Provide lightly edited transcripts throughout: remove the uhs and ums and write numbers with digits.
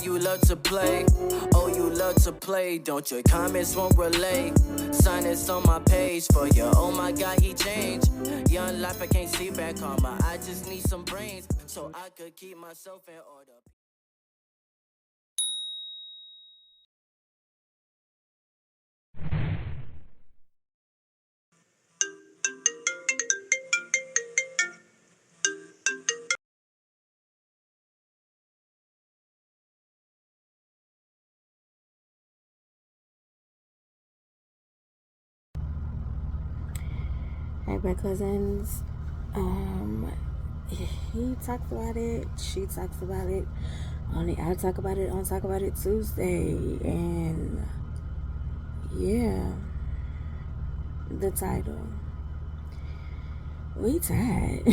you love to play. Oh, you love to play. Don't your comments won't relay. Sign this on my page for you. Oh my God, he changed. Young life, I can't see back karma. I just need some brains so I could keep myself in order. Hey, my cousins. He talks about it. She talks about it. Only I talk about it on Talk About It Tuesday. And yeah, the title. We tired.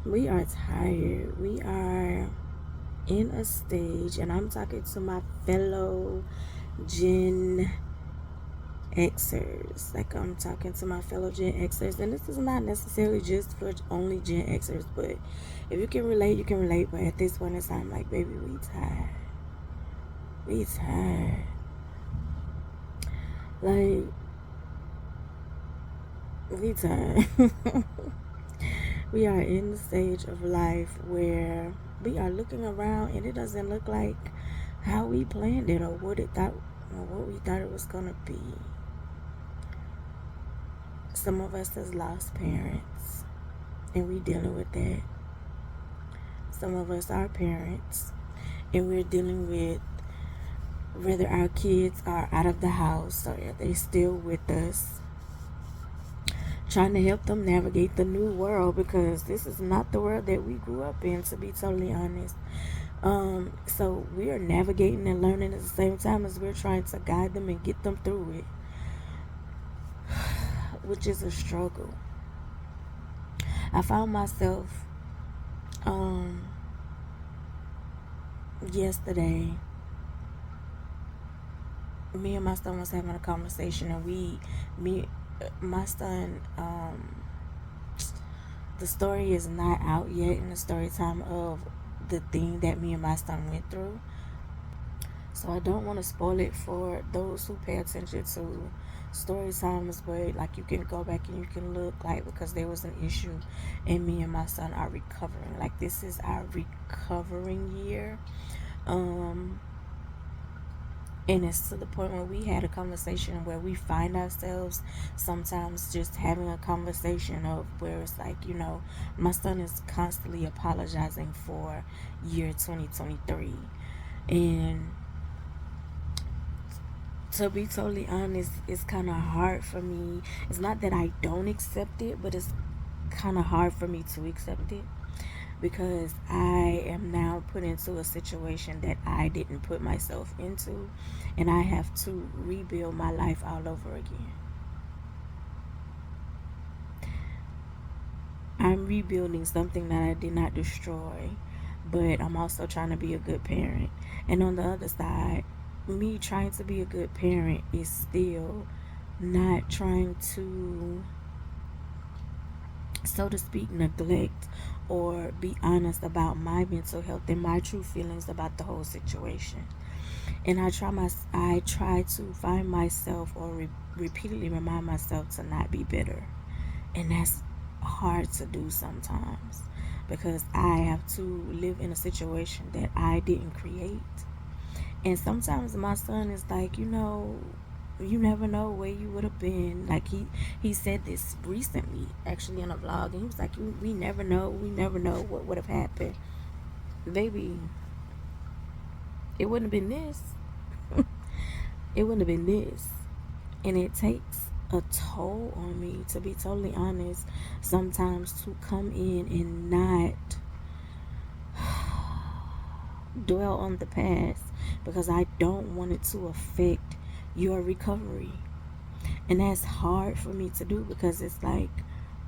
We are tired. We are in a stage, and I'm talking to my fellow Gen Xers. Like, I'm talking to my fellow Gen Xers, and this is not necessarily just for only Gen Xers, but if you can relate, you can relate. But at this point in time, like, baby, we tired. We tired. Like, we tired. We are in the stage of life where we are looking around, and it doesn't look like how we planned it or what we thought it was gonna be. Some of us has lost parents, and we dealing with that. Some of us are parents, and we're dealing with whether our kids are out of the house or are they still with us, trying to help them navigate the new world, because this is not the world that we grew up in, to be totally honest. So we are navigating and learning at the same time as we're trying to guide them and get them through it, which is a struggle. I found myself yesterday, me and my son was having a conversation, and my son, the story is not out yet in the story time of the thing that me and my son went through, so I don't want to spoil it for those who pay attention to story times. But like, you can go back and you can look, like, because there was an issue, and me and my son are recovering. Like, this is our recovering year. And it's to the point where we had a conversation where we find ourselves sometimes just having a conversation of where it's like, my son is constantly apologizing for year 2023. And to be totally honest, it's kind of hard for me. It's not that I don't accept it, but it's kind of hard for me to accept it, because I am now put into a situation that I didn't put myself into, and I have to rebuild my life all over again. I'm rebuilding something that I did not destroy, but I'm also trying to be a good parent. And on the other side, me trying to be a good parent is still not trying to, so to speak, neglect or be honest about my mental health and my true feelings about the whole situation. And I try to find myself or repeatedly remind myself to not be bitter, and that's hard to do sometimes, because I have to live in a situation that I didn't create. And sometimes my son is like, you never know where you would have been. Like, he said this recently, actually, in a vlog, and he was like, we never know what would have happened. Baby, it wouldn't have been this. It wouldn't have been this. And it takes a toll on me, to be totally honest, sometimes, to come in and not dwell on the past, because I don't want it to affect your recovery. And that's hard for me to do, because it's like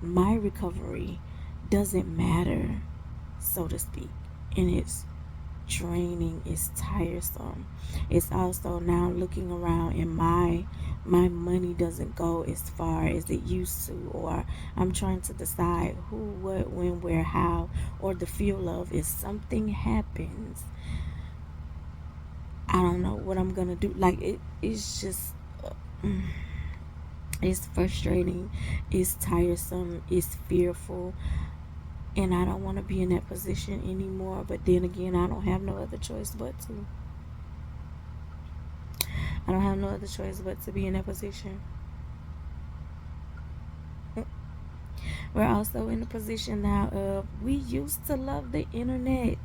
my recovery doesn't matter, so to speak, and it's draining, it's tiresome. It's also now looking around and my money doesn't go as far as it used to, or I'm trying to decide who, what, when, where, how, or the feel of if something happens, I don't know what I'm gonna do. Like it's just it's frustrating, it's tiresome, it's fearful, and I don't want to be in that position anymore. But then again, I don't have no other choice but to. I don't have no other choice but to be in that position. We're also in a position now of we used to love the internet.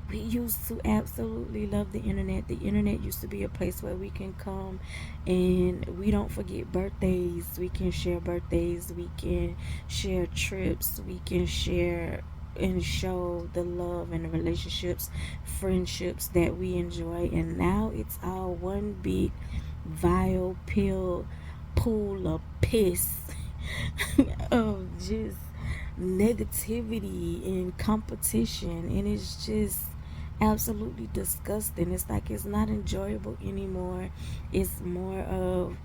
We used to absolutely love the internet. The internet used to be a place where we can come and we don't forget birthdays. We can share birthdays. We can share trips. We can share and show the love and the relationships, friendships that we enjoy. And now it's all one big vile pill pool of piss of just negativity and competition, and it's just absolutely disgusting. It's like it's not enjoyable anymore. It's more of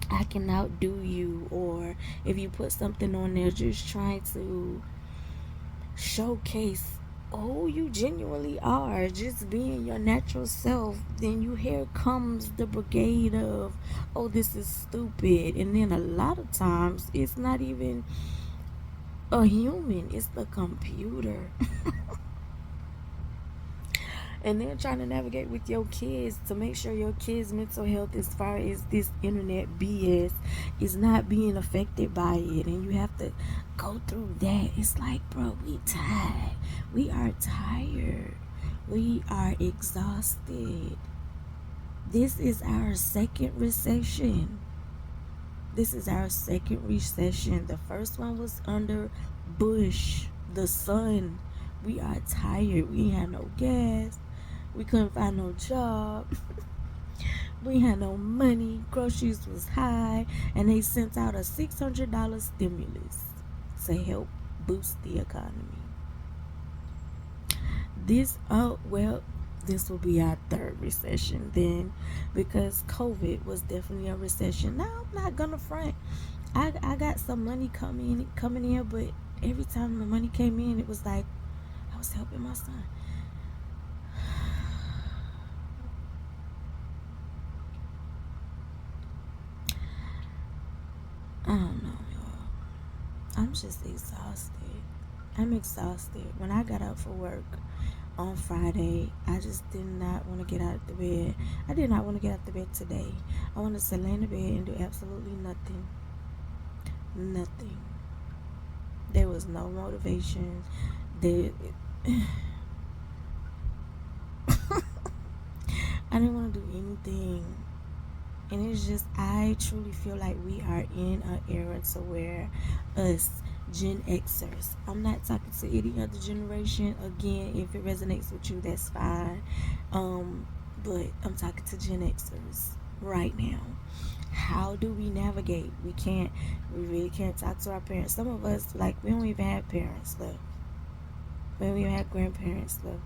I can outdo you, or if you put something on there just trying to showcase who you genuinely are, just being your natural self, then here comes the brigade of, oh, this is stupid. And then a lot of times it's not even a human, it's the computer. And then trying to navigate with your kids to make sure your kids' mental health as far as this internet BS is not being affected by it, and you have to go through that. It's like, bro, we tired. We are tired. We are exhausted. This is our second recession. This is our second recession. The first one was under Bush, the sun. We are tired. We ain't had no gas. We couldn't find no job. We had no money. Groceries was high. And they sent out a $600 stimulus to help boost the economy. This will be our third recession then, because COVID was definitely a recession. Now I'm not gonna front. I got some money coming in, but every time the money came in, it was like I was helping my son. I don't know, y'all. I'm just exhausted. I'm exhausted. When I got out for work on Friday, I just did not want to get out of the bed. I did not want to get out of the bed today. I wanted to lay in the bed and do absolutely nothing. Nothing. There was no motivation. I didn't want to do anything. And it's just, I truly feel like we are in an era to where us Gen Xers, I'm not talking to any other generation. Again, if it resonates with you, that's fine. But I'm talking to Gen Xers right now. How do we navigate? We really can't talk to our parents. Some of us, like, we don't even have parents left. We don't even have grandparents left.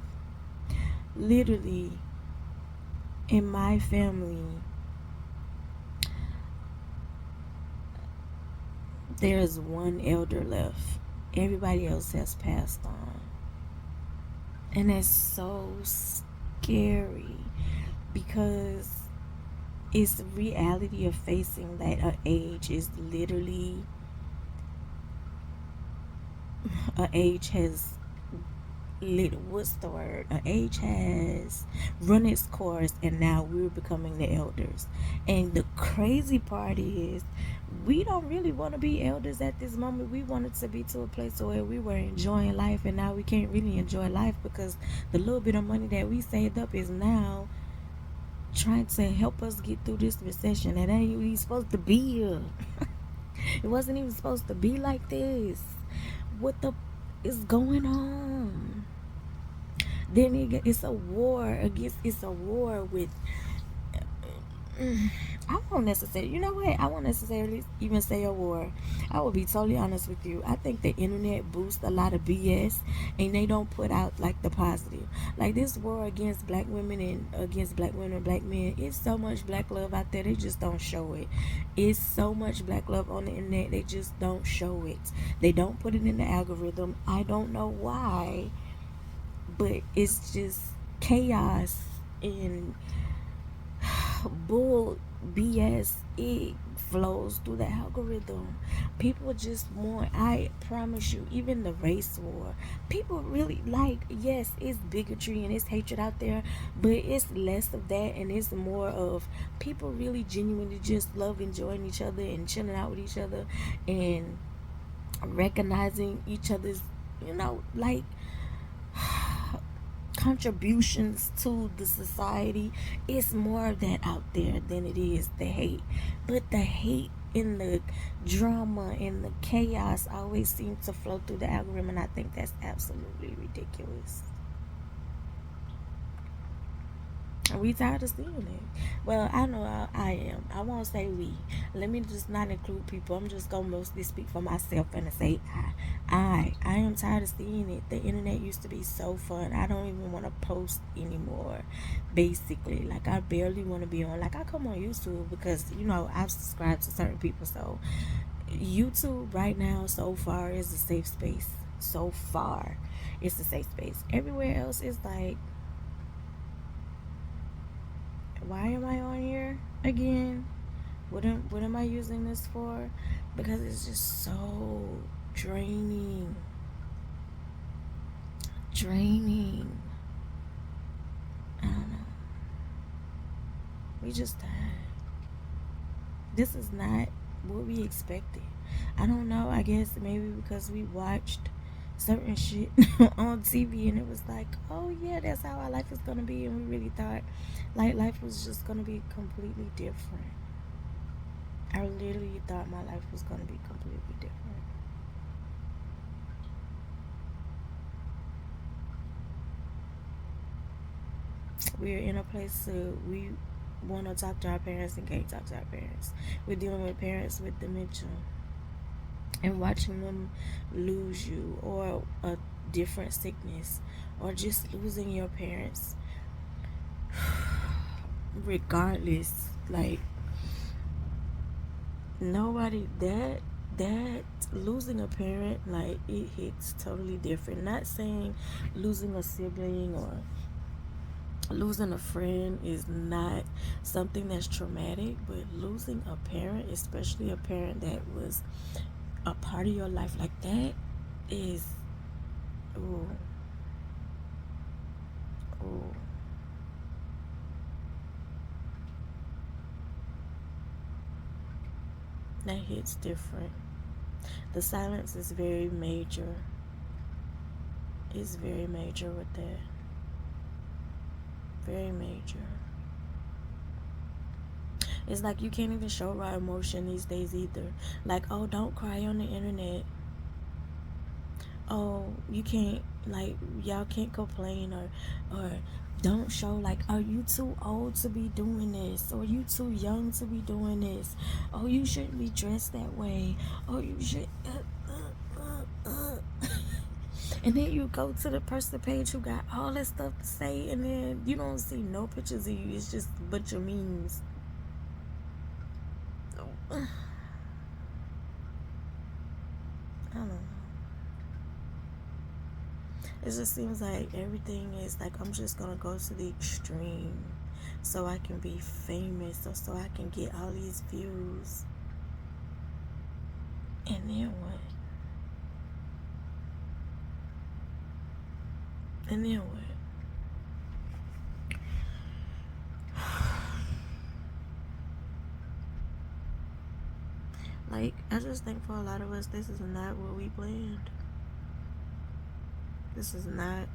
Literally, in my family, there's one elder left. Everybody else has passed on. And it's so scary because it's the reality of facing that an age is literally, an age has an age has run its course, and now we're becoming the elders. And the crazy part is, we don't really want to be elders at this moment. We wanted to be to a place where we were enjoying life, and now we can't really enjoy life because the little bit of money that we saved up is now trying to help us get through this recession. It ain't even supposed to be here. It wasn't even supposed to be like this. What the is going on? Then it's a war with I won't necessarily, you know what? I won't necessarily even say a war. I will be totally honest with you. I think the internet boosts a lot of BS, and they don't put out like the positive. Like this war against black women and against black women and black men, it's so much black love out there. They just don't show it. It's so much black love on the internet. They just don't show it. They don't put it in the algorithm. I don't know why, but it's just chaos and bull BS. It flows through the algorithm. People just want, I promise you, even the race war, people really like, yes, it's bigotry and it's hatred out there, but it's less of that and it's more of people really genuinely just love enjoying each other and chilling out with each other and recognizing each other's, like contributions to the society. It's more of that out there than it is the hate. But the hate and the drama and the chaos always seems to flow through the algorithm, and I think that's absolutely ridiculous. Are we tired of seeing it? Well, I know I am. I won't say we. Let me just not include people. I'm just gonna mostly speak for myself and say I am tired of seeing it. The internet used to be so fun. I don't even want to post anymore. Basically, like I barely want to be on. Like I come on YouTube because I've subscribed to certain people. So YouTube right now so far is a safe space. So far, it's a safe space. Everywhere else is like, why am I on here again? What am I using this for? Because it's just so draining. I don't know. We just died. This is not what we expected. I don't know. I guess maybe because we watched certain shit on TV and it was like, oh yeah, that's how our life is gonna be, and we really thought like life was just gonna be completely different. I literally thought my life was gonna be completely different. We're in a place we want to talk to our parents and can't talk to our parents. We're dealing with parents with dementia and watching them lose you, or a different sickness, or just losing your parents. Regardless, like nobody that losing a parent, like it hits totally different. Not saying losing a sibling or losing a friend is not something that's traumatic, but losing a parent, especially a parent that was a part of your life like that, is ooh, ooh. That hits different. The silence is very major. It's very major with that. Very major. It's like you can't even show raw emotion these days either. Like, oh, don't cry on the internet. Oh, you can't, like, y'all can't complain, or don't show, like, are you too old to be doing this, or you too young to be doing this, oh, you shouldn't be dressed that way, oh, you should and then you go to the person page who got all that stuff to say, and then you don't see no pictures of you. It's just a bunch of memes. I don't know. It just seems like everything is like, I'm just gonna go to the extreme so I can be famous, or so I can get all these views. And then what? And then what? Like, I just think for a lot of us, this is not what we planned. This is not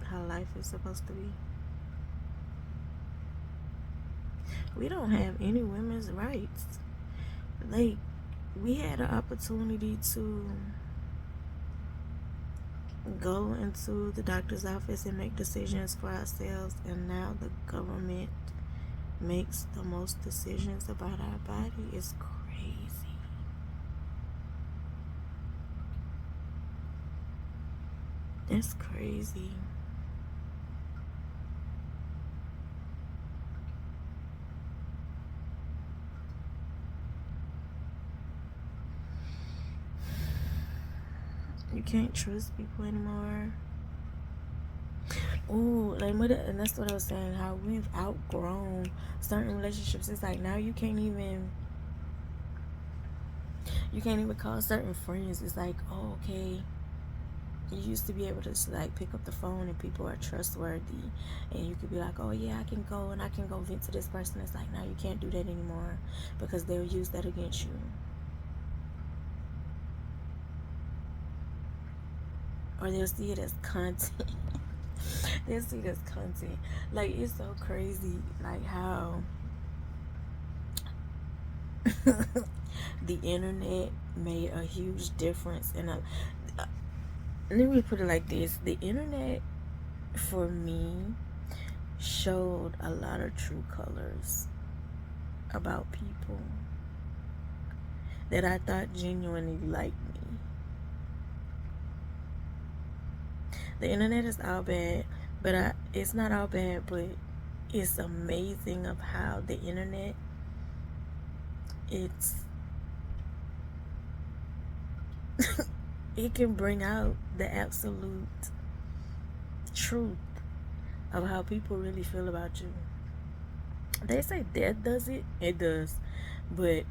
how life is supposed to be. We don't have any women's rights. Like, we had an opportunity to go into the doctor's office and make decisions for ourselves, and now the government makes the most decisions about our body is crazy. It's crazy. You can't trust people anymore. Ooh, like and that's what I was saying. How we've outgrown certain relationships. It's like now you can't even call certain friends. It's like, oh, okay. You used to be able to like pick up the phone and people are trustworthy, and you could be like, oh yeah, I can go and I can go vent to this person. It's like now you can't do that anymore because they'll use that against you. Or they'll see it as content. They'll see it as content. Like, it's so crazy, like how the internet made a huge difference. And let me put it like this: the internet, for me, showed a lot of true colors about people that I thought genuinely liked me. The internet is all bad, but it's not all bad, but it's amazing of how the internet, it can bring out the absolute truth of how people really feel about you. They say death does it. It does. But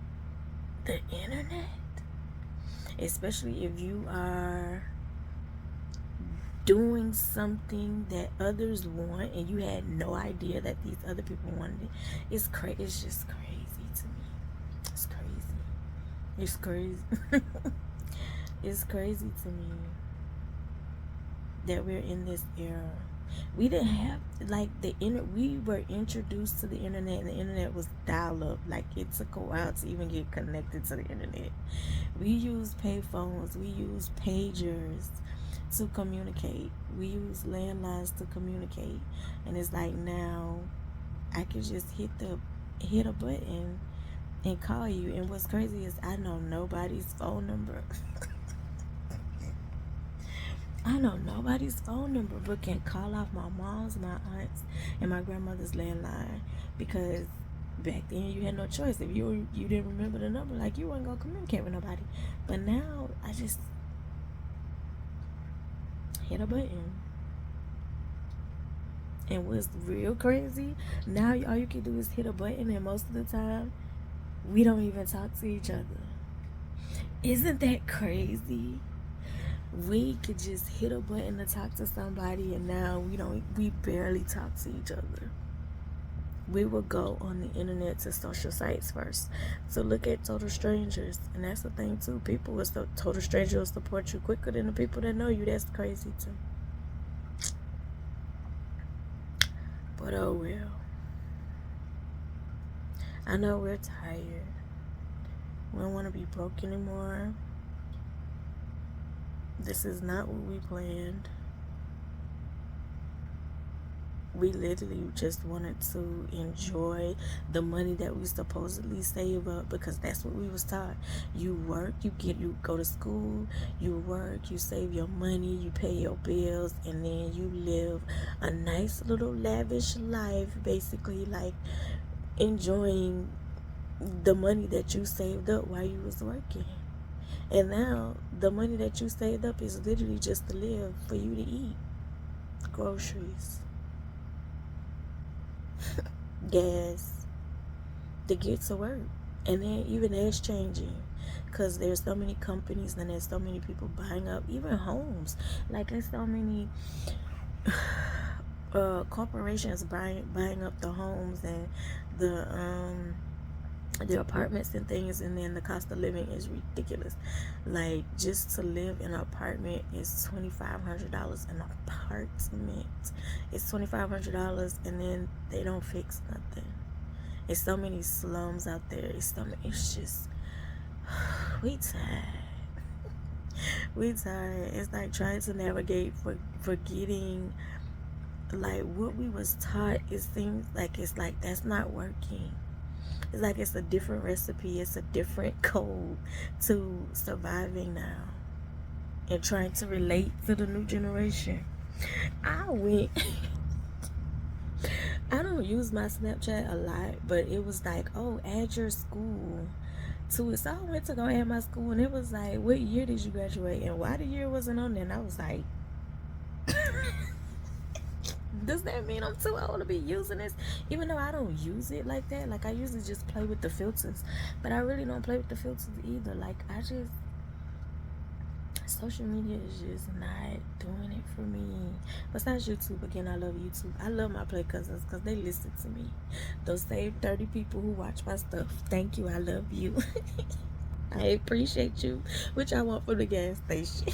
the internet, especially if you are doing something that others want and you had no idea that these other people wanted it, it's just crazy to me. It's crazy. It's crazy. It's crazy to me that we're in this era. We didn't have like we were introduced to the internet, and the internet was dial-up. Like, it took a while to even get connected to the internet. We used payphones, we used pagers to communicate, we used landlines to communicate, and it's like now I can just hit a button and call you. And what's crazy is I know nobody's phone number. I know nobody's phone number, but can call off my mom's, my aunt's, and my grandmother's landline, because back then you had no choice. If you didn't remember the number, like, you weren't gonna communicate with nobody. But now I just hit a button. And what's real crazy, now all you can do is hit a button, and most of the time we don't even talk to each other. Isn't that crazy? We could just hit a button to talk to somebody, and now we barely talk to each other. We will go on the internet to social sites first to look at total strangers. And that's the thing too, total strangers will support you quicker than the people that know you. That's crazy too. But oh well. I know we're tired. We don't want to be broke anymore. This is not what we planned. We literally just wanted to enjoy the money that we supposedly save up, because that's what we was taught. You work, you go to school, you work, you save your money, you pay your bills, and then you live a nice little lavish life, basically, like enjoying the money that you saved up while you was working. And now the money that you saved up is literally just to live, for you to eat, groceries, gas, to get to work. And then even that's changing, because there's so many companies and there's so many people buying up even homes. Like, there's so many corporations buying up the homes and the apartments and things, and then the cost of living is ridiculous. Like, just to live in an apartment is $2,500 an apartment. It's $2,500, and then they don't fix nothing. It's so many slums out there. It's just we tired. We tired. It's like trying to navigate forgetting like what we was taught, it seems like it's like that's not working. It's like it's a different recipe, it's a different code to surviving now and trying to relate to the new generation. I went I don't use my Snapchat a lot, but it was like, oh, add your school to it. So I went to go add my school, and it was like, what year did you graduate? And why the year wasn't on there? And I was like, does that mean I'm too old to be using this? Even though I don't use it like that. Like, I usually just play with the filters. But I really don't play with the filters either. Like, social media is just not doing it for me. Besides YouTube, again, I love YouTube. I love my play cousins because they listen to me. Those same 30 people who watch my stuff, thank you, I love you. I appreciate you, which I want from the gas station.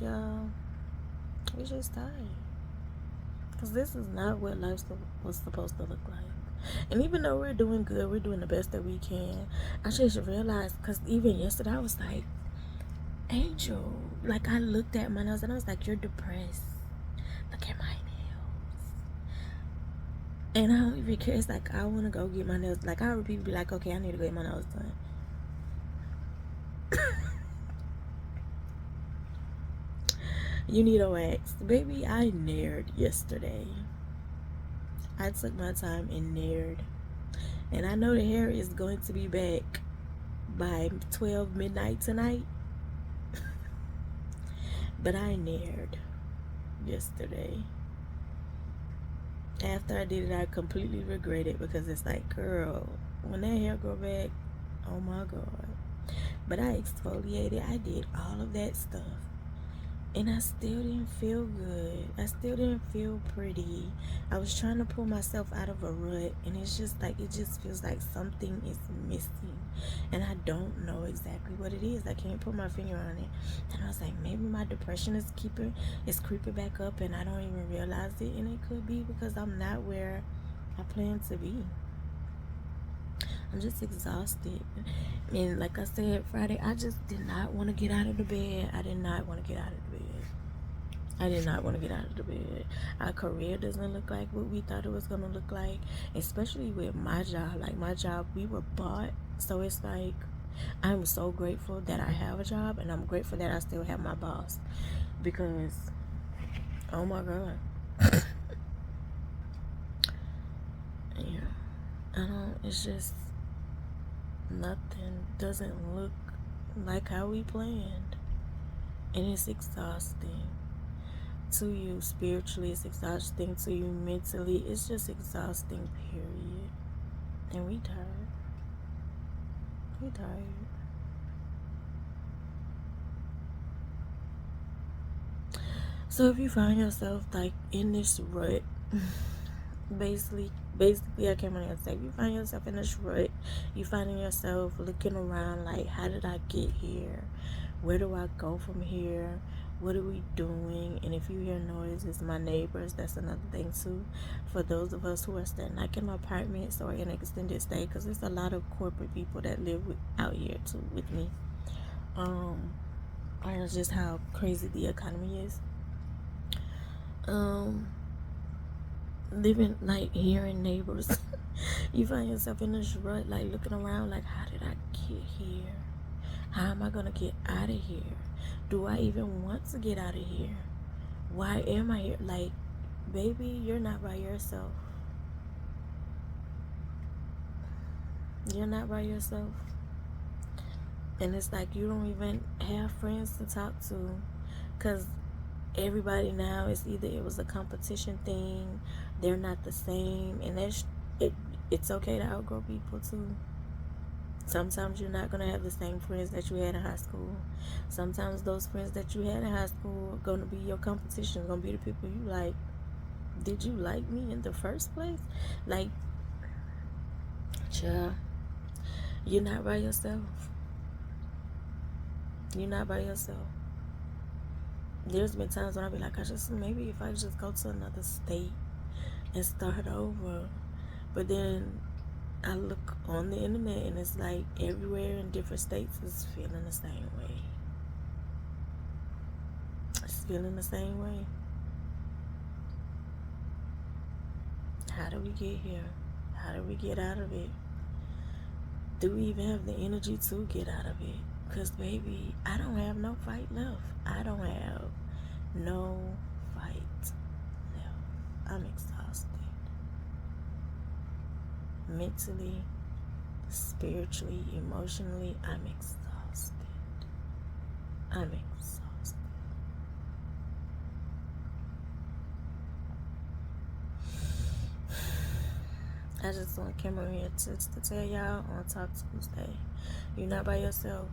Y'all, we just tired. Because this is not what life was supposed to look like. And even though we're doing good, we're doing the best that we can, I just realized, because even yesterday I was like, Angel, like I looked at my nails and I was like, you're depressed. Look at my nails. And I don't even care. It's like, I want to go get my nails. Like, I heard people be like, okay, I need to go get my nails done. You need a wax. Baby, I nared yesterday. I took my time and nared. And I know the hair is going to be back by 12 midnight tonight. But I nared yesterday. After I did it, I completely regret it because it's like, girl, when that hair grow back, oh my God. But I exfoliated. I did all of that stuff. And I still didn't feel good. I still didn't feel pretty. I was trying to pull myself out of a rut. And it's just like, it just feels like something is missing. And I don't know exactly what it is. I can't put my finger on it. And I was like, maybe my depression is creeping back up and I don't even realize it. And it could be because I'm not where I plan to be. I'm just exhausted. And like I said, Friday, I just did not want to get out of the bed. I did not want to get out of the bed. I did not want to get out of the bed. Our career doesn't look like what we thought it was going to look like. Especially with my job. Like my job, we were bought. So it's like, I'm so grateful that I have a job. And I'm grateful that I still have my boss. Because, oh my God. Yeah. It's just, nothing doesn't look like how we planned. And it's exhausting to you spiritually, it's exhausting to you mentally, it's just exhausting, period. And we tired. So if you find yourself like in this rut, basically I came on here and say, if you find yourself in this rut, you finding yourself looking around like, how did I get here? Where do I go from here? What are we doing? And if you hear noise, it's my neighbors. That's another thing too. For those of us who are staying like in apartments or in extended stay, because there's a lot of corporate people that live out here too with me. And it's just how crazy the economy is. Living like hearing neighbors. You find yourself in this rut, like looking around like, how did I get here? How am I gonna get out of here? Do I even want to get out of here? Why am I here? Like, baby, you're not by yourself. You're not by yourself. And it's like you don't even have friends to talk to, because everybody now is either it was a competition thing, they're not the same, and it's okay to outgrow people too. Sometimes you're not going to have the same friends that you had in high school. Sometimes those friends that you had in high school are going to be your competition, going to be the people you like. Did you like me in the first place? Like, child, you're not by yourself. You're not by yourself. There's been times when I'll be like, maybe if I just go to another state and start over. But then I look on the internet and it's like everywhere in different states is feeling the same way. feeling the same way. How do we get here? How do we get out of it? Do we even have the energy to get out of it? Because, baby, I don't have no fight left. I don't have no fight left. I'm exhausted. Mentally, spiritually, emotionally, I'm exhausted. I'm exhausted. I just want to come over here to tell y'all on Talk Tuesday, you're not by yourself.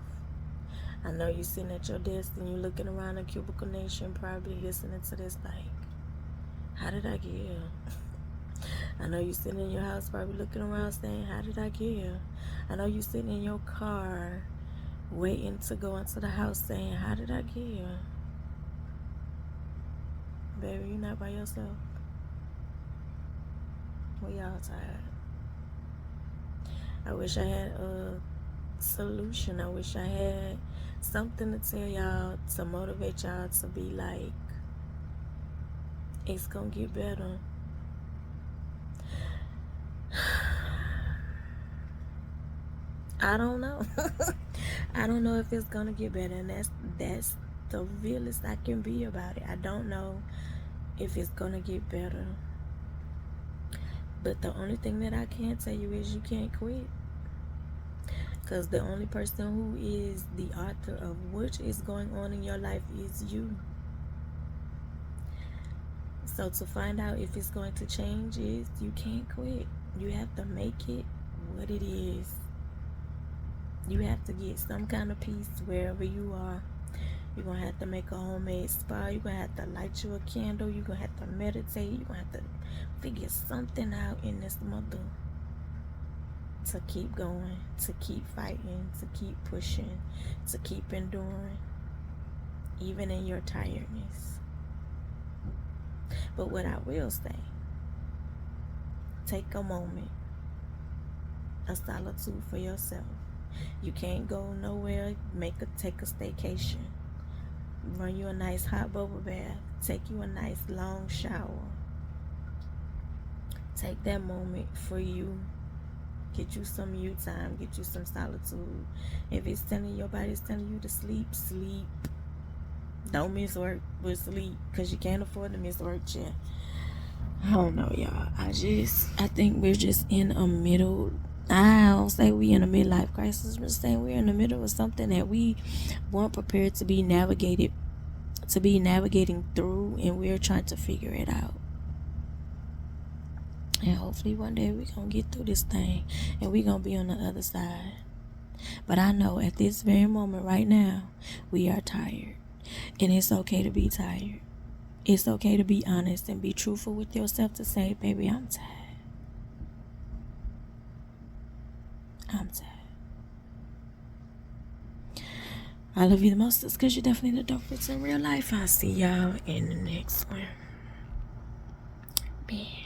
I know you're sitting at your desk and you're looking around the cubicle nation, probably listening to this like, how did I get here? I know you're sitting in your house probably looking around saying, how did I get here? I know you're sitting in your car waiting to go into the house saying, how did I get here? Baby, you're not by yourself. We all tired. I wish I had a solution. I wish I had something to tell y'all to motivate y'all to be like, it's gonna get better. I don't know. I don't know if it's gonna get better, and that's the realest I can be about it. I don't know if it's gonna get better. But the only thing that I can tell you is you can't quit. Because the only person who is the author of what is going on in your life is you. So to find out if it's going to change is you can't quit. You have to make it what it is. You have to get some kind of peace wherever you are. You're going to have to make a homemade spa. You're going to have to light you a candle. You're going to have to meditate. You're going to have to figure something out in this mother to keep going, to keep fighting, to keep pushing, to keep enduring, even in your tiredness. But what I will say, take a moment, a solitude for yourself. You can't go nowhere, take a staycation. Run you a nice hot bubble bath. Take you a nice long shower. Take that moment for you. Get you some you time. Get you some solitude. If it's telling your body's telling you to sleep, sleep. Don't miss work, but sleep. Because you can't afford to miss work yet. I don't know, y'all. I think we're just in a middle. I don't say we in a midlife crisis. We're saying we're in the middle of something that we weren't prepared to be navigating through, and we're trying to figure it out. And hopefully one day we're gonna get through this thing and we're gonna be on the other side. But I know at this very moment right now, we are tired. And it's okay to be tired. It's okay to be honest and be truthful with yourself to say, baby, I'm tired. I'm tired. I love you the most because you're definitely the dopest in real life. I'll see y'all in the next one. Bye.